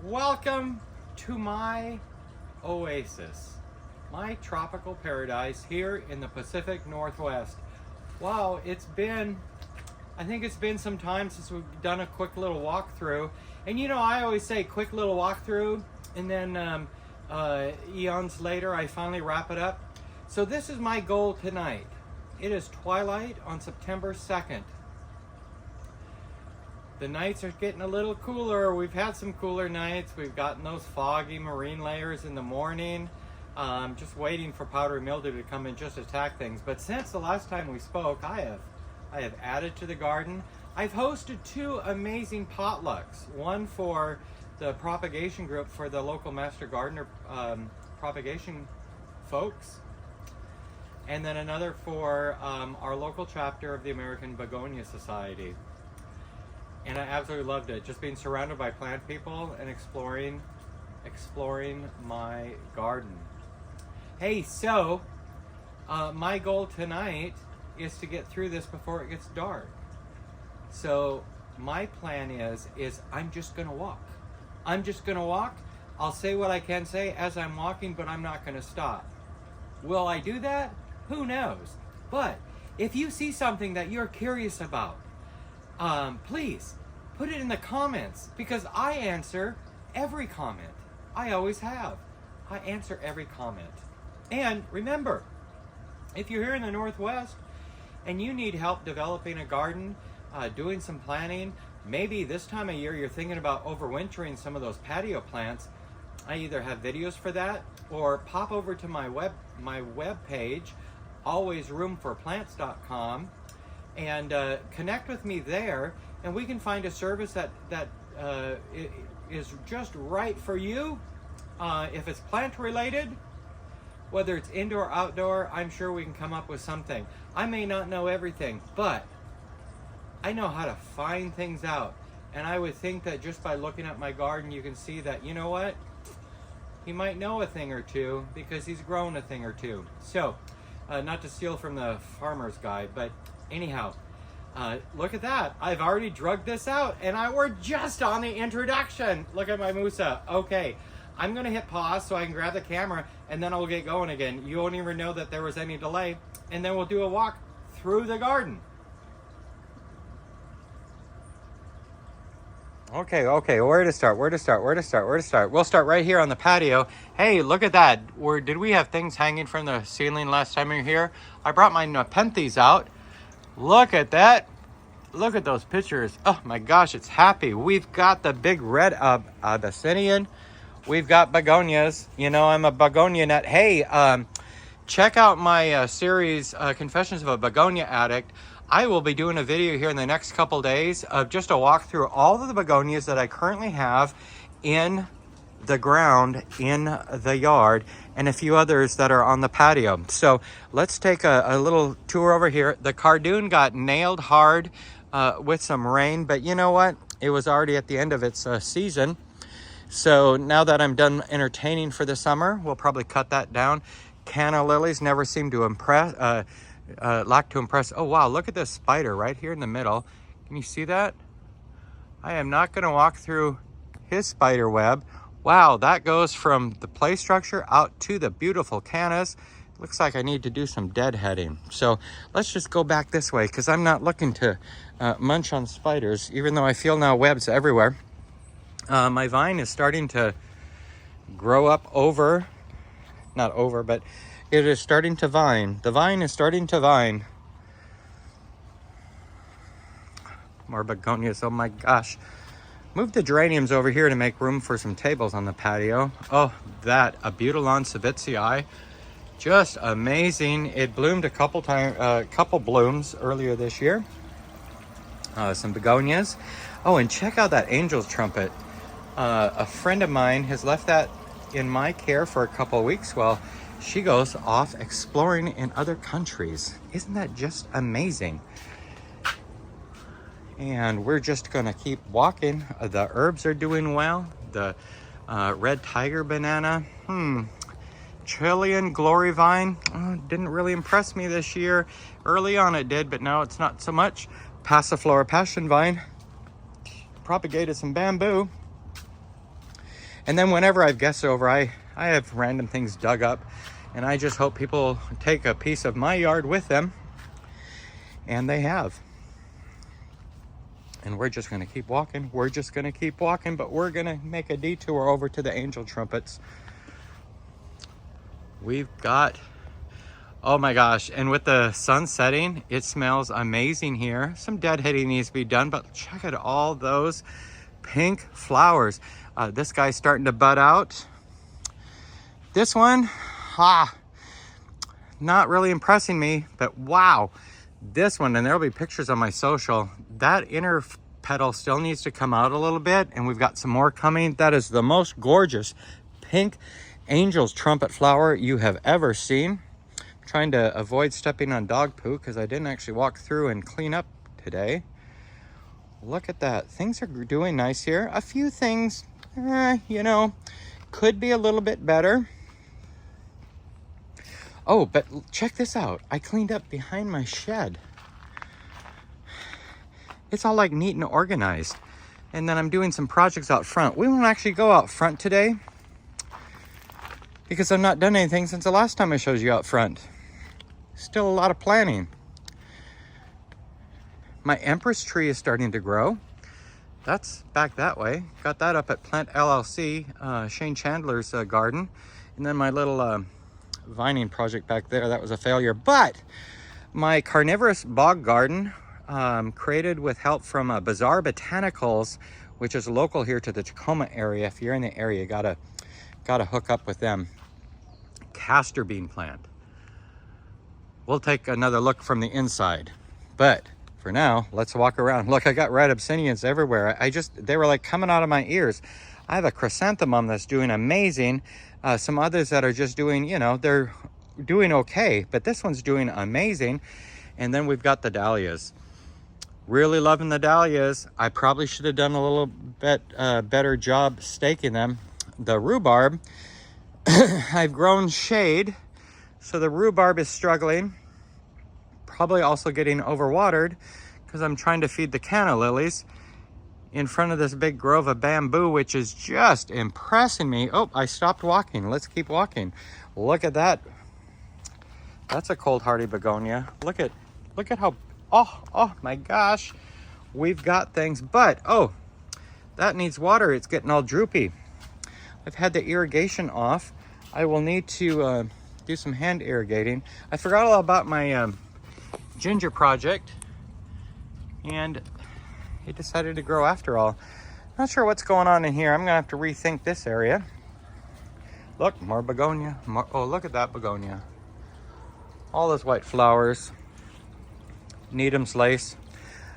Welcome to my oasis, my tropical paradise here in the Pacific Northwest. Wow, I think it's been some time since we've done a quick little walkthrough. And you know, I always say quick little walkthrough, and then eons later I finally wrap it up. So this is my goal tonight. It is twilight on September 2nd. The nights are getting a little cooler. We've had some cooler nights. We've gotten those foggy marine layers in the morning. Just waiting for powdery mildew to come and just attack things. But since the last time we spoke, I have added to the garden. I've hosted 2 amazing potlucks. One for the propagation group for the local Master Gardener propagation folks. And then another for our local chapter of the American Begonia Society. And I absolutely loved it. Just being surrounded by plant people and exploring my garden. Hey, so my goal tonight is to get through this before it gets dark. So my plan is I'm just gonna walk. I'm just gonna walk. I'll say what I can say as I'm walking, but I'm not gonna stop. Will I do that? Who knows? But if you see something that you're curious about, please put it in the comments, because I answer every comment. I always have. I answer every comment. And remember, if you're here in the Northwest and you need help developing a garden, doing some planning, maybe this time of year you're thinking about overwintering some of those patio plants, I either have videos for that, or pop over to my web page, alwaysroomforplants.com, and connect with me there, and we can find a service that is just right for you. If it's plant related, whether it's indoor, outdoor, I'm sure we can come up with something. I may not know everything, but I know how to find things out. And I would think that just by looking at my garden, you can see that, you know what? He might know a thing or two because he's grown a thing or two. So, not to steal from the farmer's guide, but anyhow, look at that. I've already drugged this out, and we're just on the introduction. Look at my Musa. Okay, I'm going to hit pause so I can grab the camera, and then I'll get going again. You won't even know that there was any delay, and then we'll do a walk through the garden. Okay, where to start? We'll start right here on the patio. Hey, look at that. Did we have things hanging from the ceiling last time you were here? I brought my Nepenthes out. Look at that. Look at those pictures. Oh my gosh, it's happy. We've got the big red Abyssinian. We've got begonias. You know, I'm a begonia nut. Hey, check out my series, Confessions of a Begonia Addict. I will be doing a video here in the next couple days of just a walk through all of the begonias that I currently have in the ground in the yard, and a few others that are on the patio. So let's take a little tour over here. The cardoon got nailed hard with some rain, but you know what? It was already at the end of its season. So now that I'm done entertaining for the summer, we'll probably cut that down. Canna lilies never seem to impress. Lack to impress. Oh wow, look at this spider right here in the middle. Can you see that? I am not going to walk through his spider web. Wow, that goes from the play structure out to the beautiful cannas. Looks like I need to do some deadheading. So let's just go back this way, because I'm not looking to munch on spiders, even though I feel now webs everywhere. My vine is starting to grow up not over, but it is starting to vine. The vine is starting to vine. More begonias, oh my gosh. Move the geraniums over here to make room for some tables on the patio. Oh, that Abutilon Savitzii, just amazing. It bloomed a couple blooms earlier this year. Some begonias. Oh, and check out that angel's trumpet. A friend of mine has left that in my care for a couple of weeks while she goes off exploring in other countries. Isn't that just amazing? And we're just gonna keep walking. The herbs are doing well. The red tiger banana, Chilean glory vine, didn't really impress me this year. Early on it did, but now it's not so much. Passiflora passion vine, propagated some bamboo. And then whenever I've guests over, I have random things dug up, and I just hope people take a piece of my yard with them, and they have. And we're just gonna keep walking. We're just gonna keep walking, but we're gonna make a detour over to the angel trumpets. We've got, oh my gosh, and with the sun setting, it smells amazing here. Some deadheading needs to be done, but check out all those pink flowers. This guy's starting to bud out. This one, not really impressing me, but wow. This one, and there'll be pictures on my social, that inner petal still needs to come out a little bit, and we've got some more coming. That is the most gorgeous pink angel's trumpet flower you have ever seen. I'm trying to avoid stepping on dog poo because I didn't actually walk through and clean up today. Look at that. Things are doing nice here. A few things, you know, could be a little bit better. Oh, but check this out. I cleaned up behind my shed. It's all like neat and organized. And then I'm doing some projects out front. We won't actually go out front today because I've not done anything since the last time I showed you out front. Still a lot of planning. My Empress tree is starting to grow. That's back that way. Got that up at Plant LLC, Shane Chandler's garden. And then my little vining project back there, that was a failure. But my carnivorous bog garden, created with help from Bazaar Botanicals, which is local here to the Tacoma area. If you're in the area, gotta hook up with them. Castor bean plant. We'll take another look from the inside, but for now, let's walk around. Look, I got red absinians everywhere. They were like coming out of my ears. I have a chrysanthemum that's doing amazing. Some others that are just doing, you know, they're doing okay, but this one's doing amazing. And then we've got the dahlias. Really loving the dahlias. I probably should have done a little bit better job staking them. The rhubarb, I've grown shade, so the rhubarb is struggling. Probably also getting overwatered because I'm trying to feed the canna lilies in front of this big grove of bamboo, which is just impressing me. Oh, I stopped walking. Let's keep walking. Look at that. That's a cold hardy begonia. Look at how, oh my gosh. We've got things, but oh, that needs water. It's getting all droopy. I've had the irrigation off. I will need to do some hand irrigating. I forgot all about my ginger project, and it decided to grow after all. Not sure what's going on in here. I'm gonna have to rethink this area. Look, more begonia. Oh, look at that begonia. All those white flowers. Needham's lace.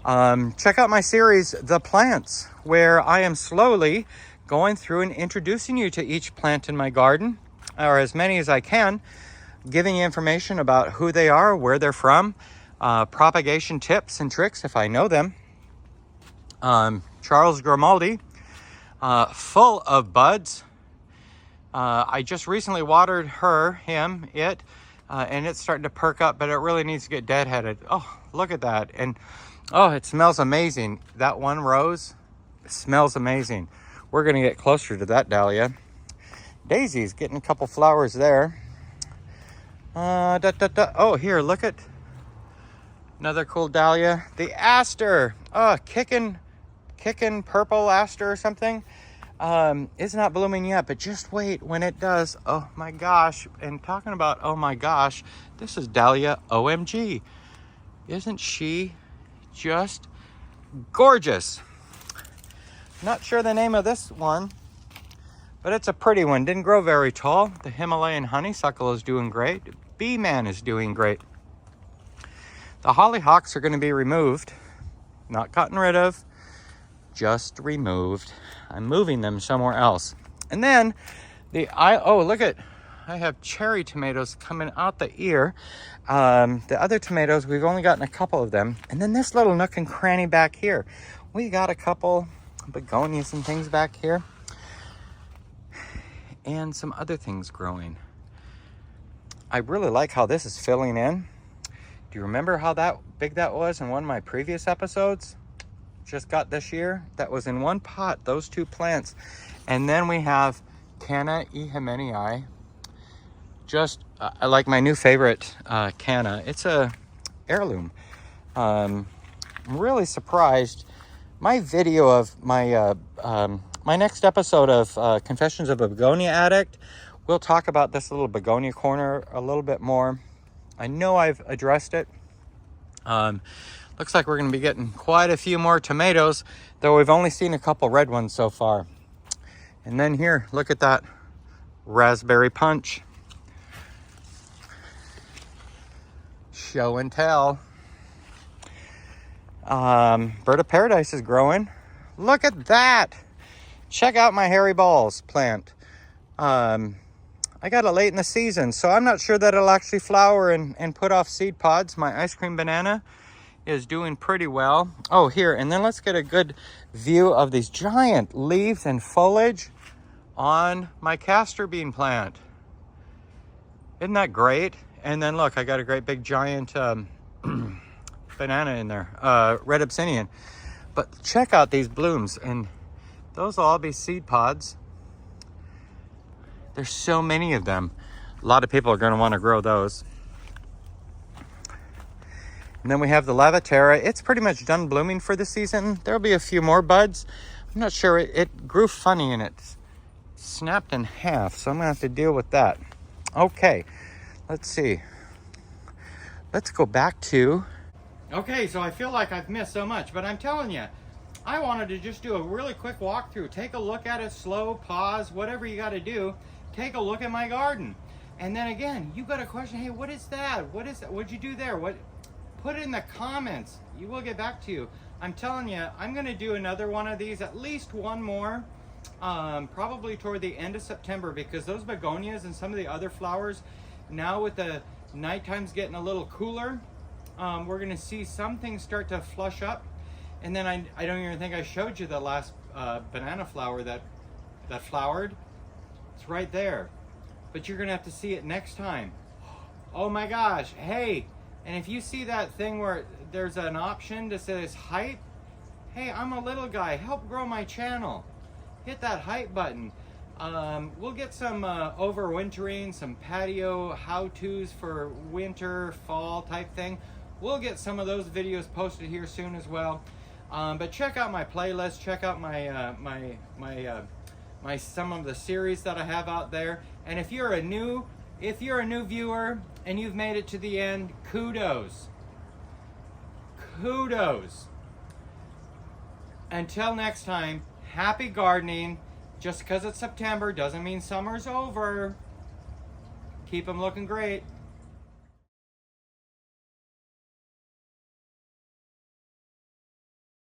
Check out my series, The Plants, where I am slowly going through and introducing you to each plant in my garden, or as many as I can, giving you information about who they are, where they're from, propagation tips and tricks if I know them. Charles Grimaldi, full of buds. I just recently watered him, and it's starting to perk up, but it really needs to get deadheaded. Oh, look at that. And oh, it smells amazing. That one rose smells amazing. We're gonna get closer to that dahlia. Daisy's getting a couple flowers there. Oh, here, look at another cool dahlia. The aster, kicking purple aster or something. It's not blooming yet, but just wait when it does. Oh my gosh. And talking about oh my gosh, this is Dahlia OMG. Isn't she just gorgeous? Not sure the name of this one, but it's a pretty one. Didn't grow very tall. The Himalayan honeysuckle is doing great. Bee-man is doing great. The hollyhocks are going to be removed. Not gotten rid of, just removed. I'm moving them somewhere else. And then look at, I have cherry tomatoes coming out the ear. The other tomatoes, we've only gotten a couple of them. And then this little nook and cranny back here, we got a couple begonias and things back here. And some other things growing. I really like how this is filling in. Do you remember how big that was in one of my previous episodes? just got this year that was in one pot, those 2 plants. And then we have Canna Ehimenii. Just I like my new favorite canna. It's a heirloom. I'm really surprised. My video of my my next episode of Confessions of a Begonia Addict, we'll talk about this little begonia corner a little bit more. I know I've addressed it. Looks like we're going to be getting quite a few more tomatoes, though we've only seen a couple red ones so far. And then here, look at that raspberry punch. Show and tell. Bird of Paradise is growing. Look at that. Check out my hairy balls plant. I got it late in the season, so I'm not sure that it'll actually flower and put off seed pods. My ice cream banana is doing pretty well. Oh, here, and then let's get a good view of these giant leaves and foliage on my castor bean plant. Isn't that great? And then look, I got a great big giant banana in there, red Abyssinian. But check out these blooms, and those will all be seed pods. There's so many of them. A lot of people are going to want to grow those. And then we have the Lavaterra. It's pretty much done blooming for the season. There'll be a few more buds. I'm not sure. It grew funny and it snapped in half, so I'm going to have to deal with that. Okay, let's see. Let's go back to... Okay, so I feel like I've missed so much, but I'm telling you, I wanted to just do a really quick walkthrough. Take a look at it, slow, pause, whatever you got to do. Take a look at my garden. And then again, you got a question, hey, what is that? What is that? What'd you do there? What? Put it in the comments. You will get back to you. I'm telling you, I'm going to do another one of these, at least one more, probably toward the end of September, because those begonias and some of the other flowers, now with the night times getting a little cooler, we're going to see some things start to flush up. And then I don't even think I showed you the last banana flower that flowered. It's right there. But you're going to have to see it next time. Oh my gosh. Hey, and if you see that thing where there's an option that says hype, hey, I'm a little guy. Help grow my channel. Hit that hype button. We'll get some overwintering, some patio how-tos for winter, fall type thing. We'll get some of those videos posted here soon as well. But check out my playlist. Check out my some of the series that I have out there. And if you're a new viewer and you've made it to the end, kudos. Kudos. Until next time, happy gardening. Just because it's September doesn't mean summer's over. Keep them looking great.